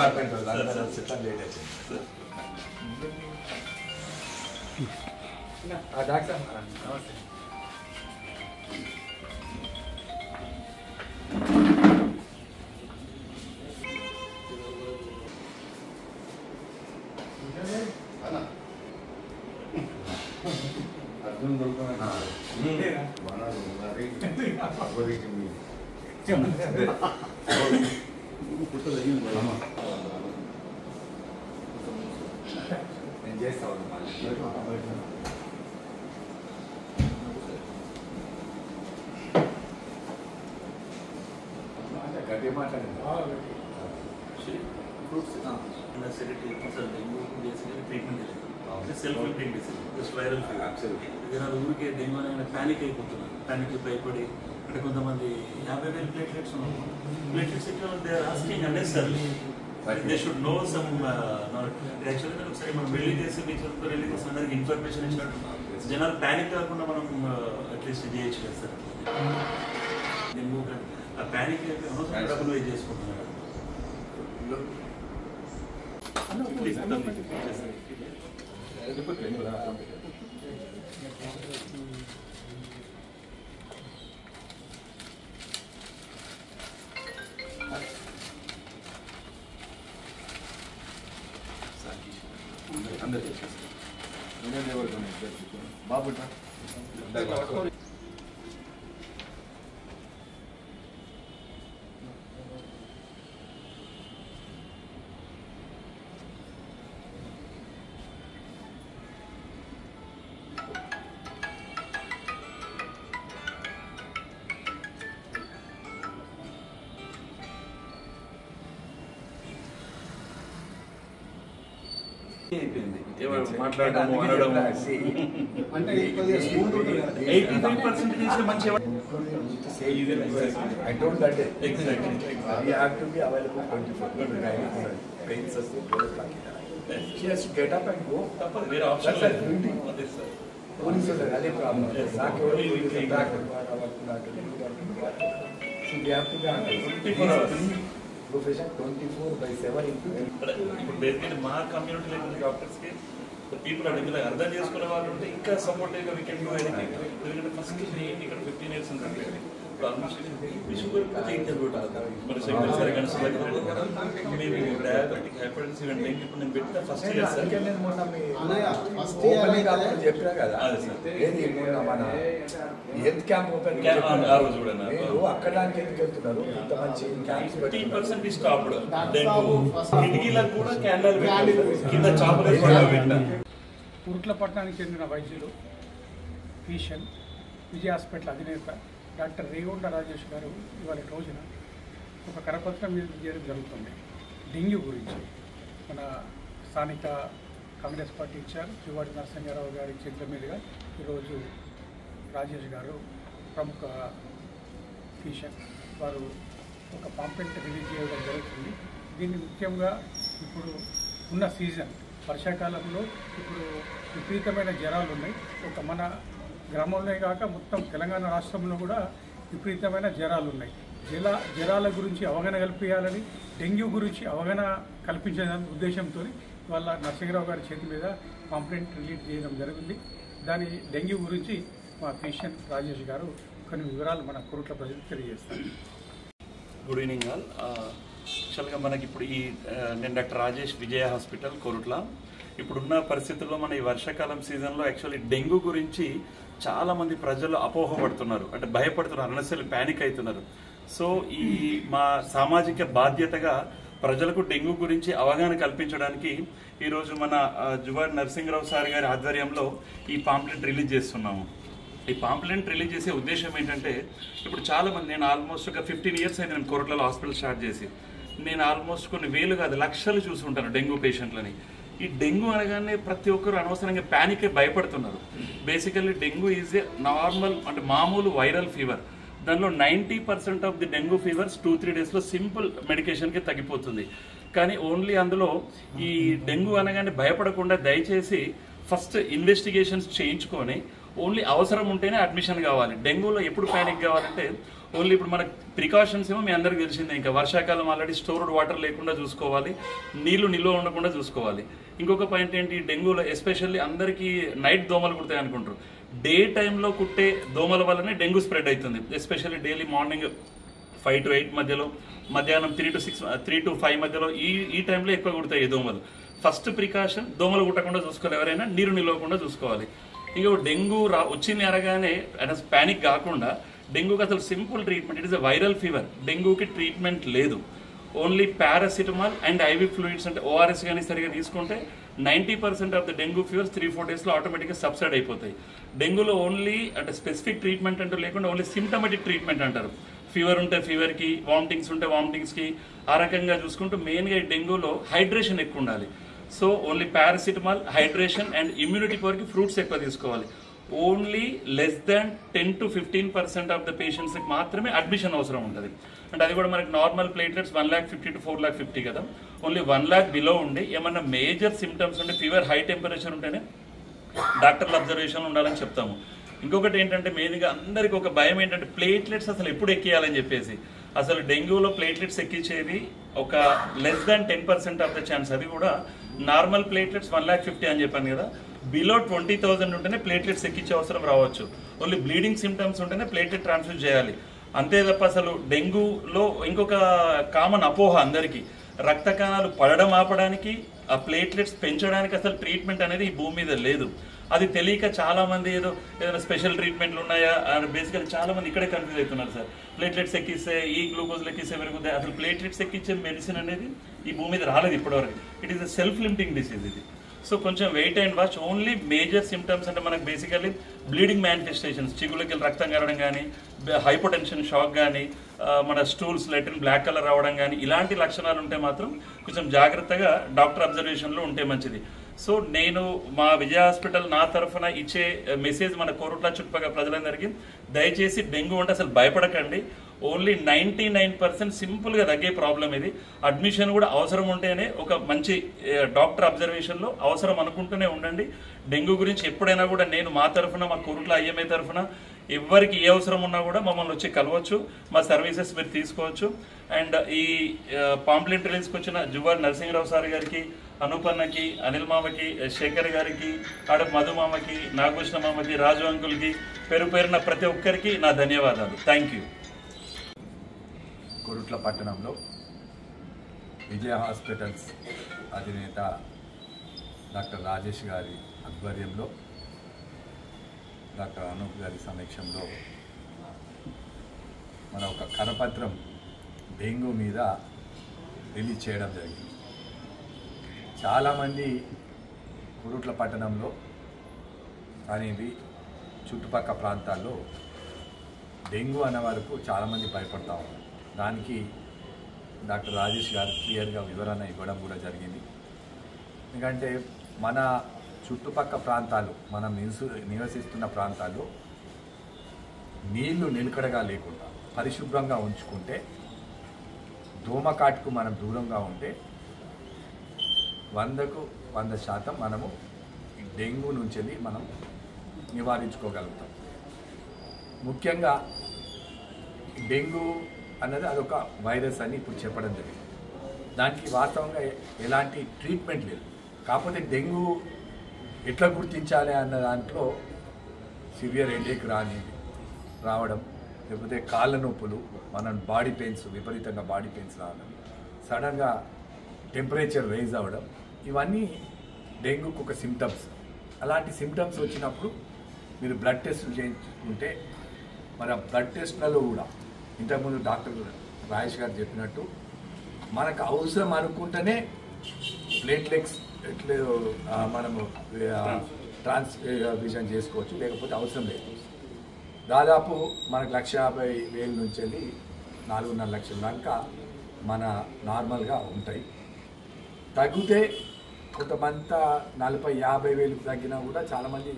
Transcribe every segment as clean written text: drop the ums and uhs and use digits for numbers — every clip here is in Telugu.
డిపార్ట్మెంట్ లేట్ వచ్చింది డాక్టర్ నమస్తే అర్జున్ దొరుకుతున్నా నేను చేస్తాను గట్టి మాట్లాడండి ఊరికే డెంగ్యూ అనేది ప్యానిక్ అయిపోతున్నారు ప్యానిక్ భయపడి అంటే కొంతమంది 50,000 platelets platelets they are asking unnecessary they should know some actually ఒకసారి మనం వెళ్ళి చేసి మీకు వెళ్ళి చేసి అందరికి ఇన్ఫర్మేషన్ ఇచ్చినట్టు జనాలు ప్యానిక్ కాకుండా మనం అట్లీస్ట్ చేయొచ్చు కదా సార్ డెంగ్యూ ఆ ప్యానిక్ అనవసరం డబ్బులు వేస్ట్ చేసుకుంటున్నారు అందరూ బాబు మాట్లాడము అనడము అంటే 83% చేసే మంచి I told that exactly. We have to be available 24. Pains us. She has to get up and go. Very option. That's a duty. Police are the problem. So we have to be on 24 hours. Profession 24/7 into. ఇప్పుడు బేసికల్లీ మా కమ్యూనిటీలో డాక్టర్స్ కి పీపుల్ అడిగిన అర్థం చేసుకునే వాళ్ళు ఉంటే ఇంకా సపోర్టివ్గా వీ కెన్ డూ ఎనీథింగ్ ఎందుకంటే ఫస్ట్ ఇక్కడ 15 years ఉంటుంది ఆల్మోస్ట్ షుగర్ మన సెకండ్ సరే మేము డయాబెటిక్ హైపర్టెన్షన్ ఇవన్నీ ఇప్పుడు నేను పెట్టిన ఫస్ట్ ఇయర్ సార్ చెప్పినా కదా ఏది మన హెల్త్ క్యాంప్ ఓపెన్ ఆ రోజు కూడా అక్కడ దానికి ఎందుకు వెళ్తున్నారు ఇంత మంచి క్యాంప్స్ 50% స్టాప్డ్ కిటికీలకు కూడా క్యాండల్ కింద చాపలు కురుట్లపట్నానికి చెందిన వైద్యులు ఫిజిషియన్ విజయ హాస్పిటల్ అధినేత డాక్టర్ రేగొండ రాజేష్ గారు ఇవాళ రోజున ఒక కరపత్రం మీద చేయడం జరుగుతుంది డెంగ్యూ గురించి మన స్థానిక కాంగ్రెస్ పార్టీ ఇన్ఛార్జ్ జువాడి నరసింహారావు గారి చేతుల మీదుగా ఈరోజు రాజేష్ గారు ప్రముఖ ఫిజిషియన్ వారు ఒక పాంప్లెట్ రిలీజ్ చేయడం జరుగుతుంది దీన్ని ముఖ్యంగా ఇప్పుడు ఉన్న సీజన్ వర్షాకాలంలో ఇప్పుడు విపరీతమైన జ్వరాలు ఉన్నాయి ఒక మన గ్రామంలో కాక మొత్తం తెలంగాణ రాష్ట్రంలో కూడా విపరీతమైన జ్వరాలు ఉన్నాయి జ్వరాల గురించి అవగాహన కల్పించాలని డెంగ్యూ గురించి అవగాహన కల్పించే ఉద్దేశంతో వాళ్ళ నరసింహరావు గారి చేతి మీద పాంప్లెట్ రిలీజ్ చేయడం జరిగింది దాని డెంగ్యూ గురించి మా ఫిజిషియన్ రాజేష్ గారు కొన్ని వివరాలు మన కురుట్ల ప్రజలకు తెలియజేస్తారు. Good evening all. యాక్చువల్గా మనకి ఇప్పుడు నేను డాక్టర్ రాజేష్ విజయ హాస్పిటల్ కోరుట్ల. ఇప్పుడున్న పరిస్థితుల్లో మన ఈ వర్షాకాలం సీజన్లో యాక్చువల్లీ డెంగ్యూ గురించి చాలామంది ప్రజలు అపోహపడుతున్నారు, అంటే భయపడుతున్నారు, అనవసరంగా ప్యానిక్ అవుతున్నారు. సో ఈ మా సామాజిక బాధ్యతగా ప్రజలకు డెంగ్యూ గురించి అవగాహన కల్పించడానికి ఈరోజు మన జువాడి నరసింహరావు సార్ గారి ఆధ్వర్యంలో ఈ పాంప్లెట్ రిలీజ్ చేస్తున్నాము. ఈ పాంప్లెట్ రిలీజ్ చేసే ఉద్దేశం ఏంటంటే ఇప్పుడు చాలామంది, నేను ఆల్మోస్ట్ ఒక 15 years అయింది నేను కోరుట్లలో హాస్పిటల్ స్టార్ట్ చేసి. నేను ఆల్మోస్ట్ కొన్ని వేలు కాదు లక్షలు చూసుంటాను డెంగ్యూ పేషెంట్లని. ఈ డెంగ్యూ అనగానే ప్రతి ఒక్కరు అనవసరంగా ప్యానిక్ భయపడుతున్నారు. Basically dengue is a normal అంటే మామూలు వైరల్ ఫీవర్. దానిలో 90% ఆఫ్ ది డెంగ్యూ ఫీవర్స్ 2-3 daysలో సింపుల్ మెడికేషన్కి తగ్గిపోతుంది. కానీ ఓన్లీ అందులో ఈ డెంగ్యూ అనగానే భయపడకుండా దయచేసి ఫస్ట్ ఇన్వెస్టిగేషన్స్ చేయించుకొని ఓన్లీ అవసరం ఉంటేనే అడ్మిషన్ కావాలి. డెంగ్యూలో ఎప్పుడు ప్యానిక్ కావాలంటే ఓన్లీ ఇప్పుడు మనకు ప్రికాషన్స్ ఏమో మీ అందరికి తెలిసిందే. ఇంకా వర్షాకాలం ఆల్రెడీ స్టోర్డ్ వాటర్ లేకుండా చూసుకోవాలి, నీళ్లు నిల్వ ఉండకుండా చూసుకోవాలి. ఇంకొక పాయింట్ ఏంటి, డెంగ్యూలో ఎస్పెషల్లీ అందరికీ నైట్ దోమలు కుడతాయి అనుకుంటారు. డే టైంలో కుట్టే దోమల వల్లనే డెంగ్యూ స్ప్రెడ్ అవుతుంది. ఎస్పెషల్లీ డైలీ మార్నింగ్ 5 to 8 మధ్యలో, మధ్యాహ్నం 3 to 5 మధ్యలో ఈ టైంలో ఎక్కువ కుడతాయి ఈ దోమలు. ఫస్ట్ ప్రికాషన్ దోమలు కుట్టకుండా చూసుకోవాలి, ఎవరైనా నీరు నిలవకుండా చూసుకోవాలి. ఇంకా డెంగ్యూ వచ్చింది అనగానే ప్యానిక్ కాకుండా, డెంగ్యూకి అసలు simple treatment, it is a viral fever. డెంగ్యూకి ట్రీట్మెంట్ లేదు, only paracetamol and IV fluids అంటే ఓఆర్ఎస్ కానీ సరిగా తీసుకుంటే 90% ఆఫ్ ద డెంగ్యూ ఫీవర్స్ 3-4 డేస్లో ఆటోమేటిక్గా సబ్సైడ్ అయిపోతాయి. డెంగ్యూలో ఓన్లీ అంటే స్పెసిఫిక్ ట్రీట్మెంట్ అంటూ లేకుండా ఓన్లీ సిమ్టమేటిక్ ట్రీట్మెంట్ అంటారు. ఫీవర్ ఉంటే ఫీవర్కి, వామిటింగ్స్ ఉంటే వామిటింగ్స్కి, ఆ రకంగా చూసుకుంటూ మెయిన్గా ఈ డెంగ్యూలో హైడ్రేషన్ ఎక్కువ ఉండాలి. So only paracetamol, hydration and immunity పవర్కి ఫ్రూట్స్ ఎక్కువ తీసుకోవాలి. Only less than 10 to 15% of the పేషెంట్స్కి మాత్రమే అడ్మిషన్ అవసరం ఉంటుంది. అంటే అది కూడా మనకి నార్మల్ ప్లేట్లెట్స్ 150 to 450 కదా, ఓన్లీ 1 lakh బిలో ఉండి ఏమన్నా మేజర్ సిమ్టమ్స్ ఉంటే, ఫీవర్, హై టెంపరేచర్ ఉంటేనే డాక్టర్ల అబ్జర్వేషన్ ఉండాలని చెప్తాము. ఇంకొకటి ఏంటంటే మెయిన్గా అందరికి ఒక భయం ఏంటంటే ప్లేట్లెట్స్ అసలు ఎప్పుడు ఎక్కియాలని చెప్పేసి. అసలు డెంగ్యూలో ప్లేట్లెట్స్ ఎక్కించేది ఒక less than 10% of the chance. అది కూడా నార్మల్ ప్లేట్లెట్స్ 150 అని చెప్పాను కదా, బిలో 20,000 ఉంటేనే ప్లేట్లెట్స్ ఎక్కించే అవసరం రావచ్చు. ఓన్లీ బ్లీడింగ్ సిమ్టమ్స్ ఉంటేనే ప్లేట్లెట్ ట్రాన్స్ఫ్యూజ్ చేయాలి. అంతే తప్ప అసలు డెంగ్యూలో ఇంకొక కామన్ అపోహ అందరికీ, రక్త కణాలు పడడం ఆపడానికి, ఆ ప్లేట్లెట్స్ పెంచడానికి అసలు ట్రీట్మెంట్ అనేది ఈ భూమి మీద లేదు. అది తెలియక చాలా మంది ఏదైనా స్పెషల్ ట్రీట్మెంట్లు ఉన్నాయా అని బేసికల్ చాలా మంది ఇక్కడే కన్ఫ్యూజ్ అవుతున్నారు. సార్ ప్లేట్లెట్స్ ఎక్కిస్తే ఈ గ్లూకోజ్ ఎక్కిస్తే పెరుగుతాయి. అసలు ప్లేట్లెట్స్ ఎక్కించే మెడిసిన్ అనేది ఈ భూమి మీద రాలేదు ఇప్పటివరకు. It is a self limiting disease ఇది. సో కొంచెం wait and watch. Only major symptoms అంటే మనకు బేసికల్లీ బ్లీడింగ్ మేనిఫెస్టేషన్స్, చిగుళ్ళకి రక్తం కారడం కానీ, హైపోటెన్షన్ షాక్ కానీ, మన స్టూల్స్ లెట్రిన్ బ్లాక్ కలర్ రావడం కానీ, ఇలాంటి లక్షణాలు ఉంటే మాత్రం కొంచెం జాగ్రత్తగా డాక్టర్ అబ్జర్వేషన్లో ఉంటే మంచిది. సో నేను మా విజయ హాస్పిటల్ నా తరఫున ఇచ్చే మెసేజ్ మన కోరుట్ల చుట్టుపక్కల ప్రజలందరికీ, దయచేసి డెంగ్యూ అంటే అసలు భయపడకండి. ఓన్లీ 99% సింపుల్గా తగ్గే ప్రాబ్లం ఇది. అడ్మిషన్ కూడా అవసరం ఉంటేనే, ఒక మంచి డాక్టర్ అబ్జర్వేషన్లో అవసరం అనుకుంటూనే ఉండండి. డెంగ్యూ గురించి ఎప్పుడైనా కూడా నేను మా తరఫున, మా కోరుట్ల ఐఎంఏ తరఫున ఎవరికి ఏ అవసరం ఉన్నా కూడా మమ్మల్ని వచ్చి కలవచ్చు, మా సర్వీసెస్ మీరు తీసుకోవచ్చు. అండ్ ఈ పాంప్లెట్ రిలీజ్కి వచ్చిన జువార్ నరసింహరావు సార్ గారికి, అనూపన్నకి, అనిల్ మామకి, శేఖర్ గారికి, ఆడ మధు మామకి, నాగభూషణ మామకి, రాజు అంకుల్కి, పేరున ప్రతి ఒక్కరికి నా ధన్యవాదాలు. Thank you. కోరుట్ల పట్టణంలో విజయ హాస్పిటల్స్ అధినేత డాక్టర్ రాజేష్ గారి ఆధ్వర్యంలో, డాక్టర్ అనూప్ గారి సమక్షంలో మన ఒక కరపత్రం డెంగ్యూ మీద రిలీజ్ చేయడం జరిగింది. చాలామంది కోరుట్ల పట్టణంలో అనేది చుట్టుపక్కల ప్రాంతాల్లో డెంగ్యూ అనే వరకు చాలామంది భయపడతా ఉన్నారు. దానికి డాక్టర్ రాజేష్ గారు క్లియర్గా వివరణ ఇవ్వడం కూడా జరిగింది. ఎందుకంటే మన చుట్టుపక్కల ప్రాంతాలు, మనం నివసిస్తున్న ప్రాంతాల్లో నీళ్లు నిలకడగా లేకుండా పరిశుభ్రంగా ఉంచుకుంటే, దోమకాటుకు మనం దూరంగా ఉంటే 100% మనము డెంగ్యూ నుంచి మనం నివారించుకోగలుగుతాం. ముఖ్యంగా డెంగ్యూ అన్నది అదొక వైరస్ అని ఇప్పుడు చెప్పడం జరిగింది. దానికి వాస్తవంగా ఎలాంటి ట్రీట్మెంట్ లేదు. కాకపోతే డెంగ్యూ ఎట్లా గుర్తించాలి అన్న దాంట్లో సివియర్ హెడేక్ రావడం, లేకపోతే కాళ్ళ నొప్పులు, మన బాడీ పెయిన్స్, విపరీతంగా బాడీ పెయిన్స్ రావడం, సడన్గా టెంపరేచర్ రైజ్ అవ్వడం, ఇవన్నీ డెంగ్యూకి ఒక సిమ్టమ్స్. అలాంటి సిమ్టమ్స్ వచ్చినప్పుడు మీరు బ్లడ్ టెస్టులు చేయించుకుంటే, మరి ఆ బ్లడ్ టెస్ట్లలో కూడా ఇంతకుముందు డాక్టర్ రాజేష్ గారు చెప్పినట్టు మనకు అవసరం అనుకుంటేనే ప్లేట్లెట్స్ మనము ట్రాన్స్ఫ్యూజన్ చేసుకోవచ్చు, లేకపోతే అవసరం లేదు. దాదాపు మనకు 150,000 నుంచి వెళ్ళి 4.5 లక్షల దాకా మన నార్మల్గా ఉంటాయి. తగ్గితే కొంతమంది 40,000-50,000 తగ్గినా కూడా చాలామంది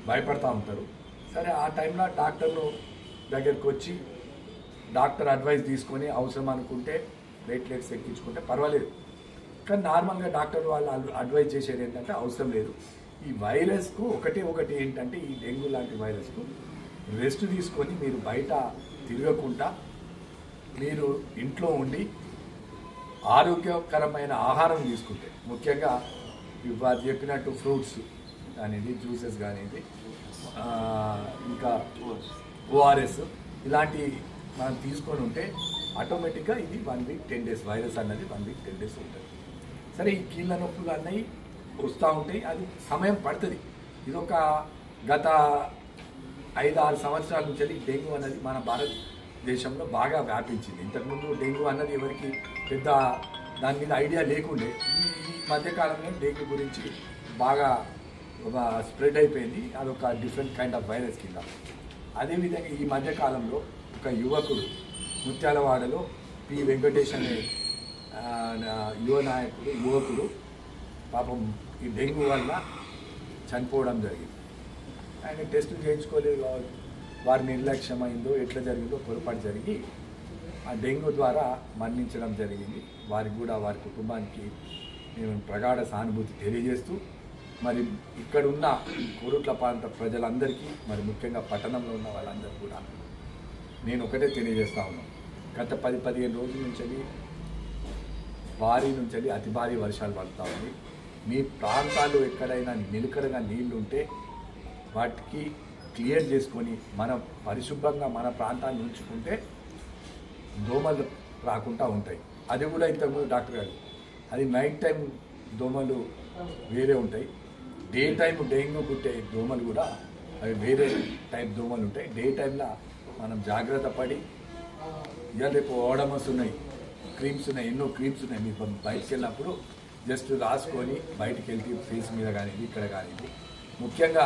భయపడతా ఉంటారు. సరే, ఆ టైంలో డాక్టర్లు దగ్గరికి వచ్చి డాక్టర్ అడ్వైస్ తీసుకొని అవసరం అనుకుంటే ప్లేట్లెట్స్ ఎక్కించుకుంటే పర్వాలేదు. కానీ నార్మల్గా డాక్టర్ వాళ్ళు అడ్వైజ్ చేసేది ఏంటంటే అవసరం లేదు, ఈ వైరస్కు ఒకటి ఏంటంటే ఈ డెంగ్యూ లాంటి వైరస్కు రెస్ట్ తీసుకొని మీరు బయట తిరగకుండా మీరు ఇంట్లో ఉండి ఆరోగ్యకరమైన ఆహారం తీసుకుంటే, ముఖ్యంగా ఇవాళ చెప్పినట్టు ఫ్రూట్స్ కానివ్వండి, జ్యూసెస్ కానివ్వండి, ఇంకా ఓఆర్ఎస్ ఇలాంటి మనం తీసుకొని ఉంటే ఆటోమేటిక్గా ఇది 1 వీక్ 10 డేస్ వైరస్ అన్నది 1 వీక్ 10 డేస్ ఉంటుంది. సరే, ఈ కీళ్ళ నొప్పులు అన్నవి వస్తూ ఉంటాయి, అది సమయం పడుతుంది. ఇది ఒక గత 5-6 సంవత్సరాల నుంచి డెంగ్యూ అనేది మన భారతదేశంలో బాగా వ్యాపించింది. ఇంతకుముందు డెంగ్యూ అన్నది ఎవరికి పెద్ద దాని మీద ఐడియా లేకుండే. ఈ మధ్యకాలంలో డెంగ్యూ గురించి బాగా స్ప్రెడ్ అయిపోయింది. అదొక డిఫరెంట్ కైండ్ ఆఫ్ వైరస్ కింద. అదేవిధంగా ఈ మధ్యకాలంలో ఒక యువకుడు ముత్యాలవాడలో పి వెంకటేష్ అనే యువకుడు పాపం ఈ డెంగ్యూ వల్ల చనిపోవడం జరిగింది. ఆయన టెస్టులు చేయించుకోలేదు కావచ్చు, వారి నిర్లక్ష్యమైందో ఎట్లా జరిగిందో పొరపాటు జరిగి ఆ డెంగ్యూ ద్వారా మరణించడం జరిగింది. వారికి కూడా వారి కుటుంబానికి నేను ప్రగాఢ సానుభూతి తెలియజేస్తూ, మరి ఇక్కడున్న కోరుట్ల ప్రాంత ప్రజలందరికీ, మరి ముఖ్యంగా పట్టణంలో ఉన్న వాళ్ళందరూ కూడా నేను ఒకటే తెలియజేస్తా ఉన్నాను. గత 10-15 రోజుల నుంచి భారీ నుంచి అతి భారీ వర్షాలు పడుతూ ఉంది. మీ ప్రాంతాల్లో ఎక్కడైనా నిలకడగా నీళ్లు ఉంటే వాటికి క్లియర్ చేసుకొని మనం పరిశుభ్రంగా మన ప్రాంతాన్ని ఉంచుకుంటే దోమలు రాకుండా ఉంటాయి. అది కూడా ఇంతకుముందు డాక్టర్ గారు, అది నైట్ టైం దోమలు వేరే ఉంటాయి, డే టైం డెంగ్యూ పుట్టే దోమలు కూడా అవి వేరే టైప్ దోమలు ఉంటాయి. డే టైంలో మనం జాగ్రత్త పడి, ఇవాళ రేపు ఓడమస్ ఉన్నాయి, క్రీమ్స్ ఉన్నాయి, ఎన్నో క్రీమ్స్ ఉన్నాయి. మీరు బయటకు వెళ్ళినప్పుడు జస్ట్ రాసుకొని బయటికి వెళ్తే ఫేస్ మీద కానీ ఇక్కడ కానీ, ముఖ్యంగా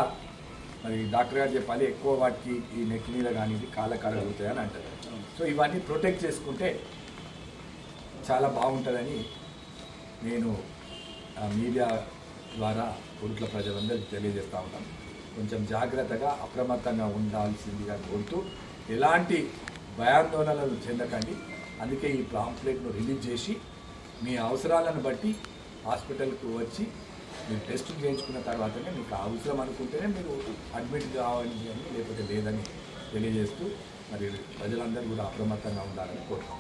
మరి డాక్టర్ గారు చెప్పాలి, ఎక్కువ వాటికి ఈ నెక్ మీద కానీ కాళ్ళ కరగలుగుతాయని అంటారు. సో ఇవన్నీ ప్రొటెక్ట్ చేసుకుంటే చాలా బాగుంటుందని నేను మీడియా ద్వారా కోరుట్ల ప్రజలందరికీ తెలియజేస్తూ ఉంటాను. కొంచెం జాగ్రత్తగా అప్రమత్తంగా ఉండాల్సిందిగా కోరుతూ, ఎలాంటి భయాందోళనలు చెందకండి. అందుకే ఈ పాంప్లెట్ను రిలీజ్ చేసి మీ అవసరాలను బట్టి హాస్పిటల్కు వచ్చి మీరు టెస్టులు చేయించుకున్న తర్వాతనే మీకు అవసరం అనుకుంటేనే మీరు అడ్మిట్ కావాలి అని, లేకపోతే లేదని తెలియజేస్తూ మరి ప్రజలందరూ కూడా అప్రమత్తంగా ఉండాలని కోరుతాం.